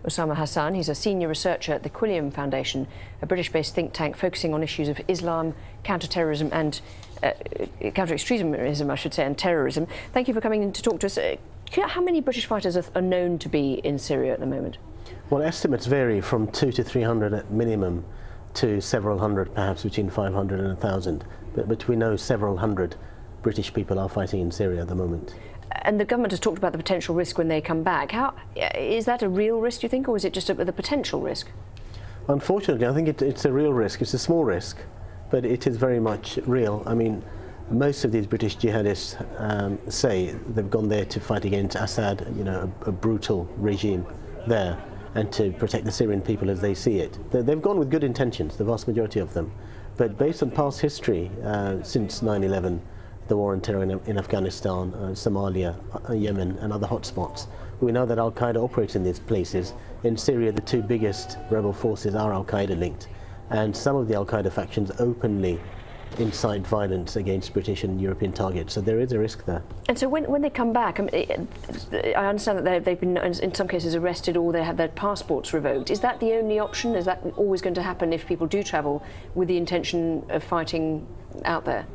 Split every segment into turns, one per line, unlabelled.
Usama Hasan. He's a senior researcher at the Quilliam Foundation, a British-based think tank focusing on issues of Islam, counter-terrorism and counter-extremism, I should say, and terrorism. Thank you for coming in to talk to us. How many British fighters are known to be in Syria at the moment?
Well, estimates vary from 200 to 300 at minimum to several hundred, perhaps between 500 and 1,000. But we know several hundred British people are fighting in Syria at the moment.
And the government has talked about the potential risk when they come back. Is that a real risk, do you think, or is it just the potential risk?
Unfortunately, I think it's a real risk. It's a small risk, but it is very much real. I mean, most of these British jihadists say they've gone there to fight against Assad, you know, a brutal regime there, and to protect the Syrian people as they see it. They've gone with good intentions, the vast majority of them. But based on past history, since 9/11, the war on terror in Afghanistan, Somalia, Yemen and other hotspots, we know that Al-Qaeda operates in these places. In Syria, the two biggest rebel forces are Al-Qaeda linked, and some of the Al-Qaeda factions openly incite violence against British and European targets, so there is a risk there.
And so when they come back, I understand that they've been in some cases arrested or they have their passports revoked. Is that the only option? Is that always going to happen if people do travel with the intention of fighting out there?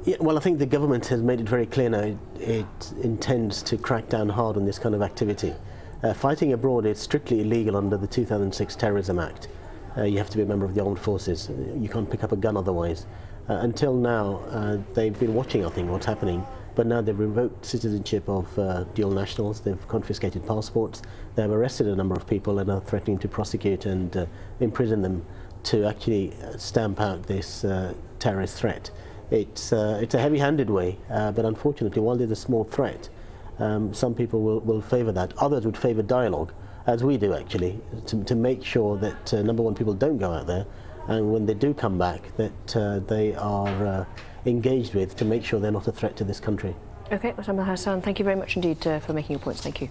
Yeah, well, I think the government has made it very clear now it intends to crack down hard on this kind of activity. Fighting abroad is strictly illegal under the 2006 Terrorism Act. You have to be a member of the armed forces. You can't pick up a gun otherwise. Until now, they've been watching, I think, what's happening, but now they've revoked citizenship of dual nationals, they've confiscated passports, they've arrested a number of people and are threatening to prosecute and imprison them to actually stamp out this terrorist threat. It's a heavy-handed way, but unfortunately, while there's a small threat, some people will favour that. Others would favour dialogue, as we do actually, to make sure that, number one, people don't go out there, and when they do come back, that they are engaged with to make sure they're not a threat to this country.
OK, Usama Hasan, thank you very much indeed for making your points. Thank you.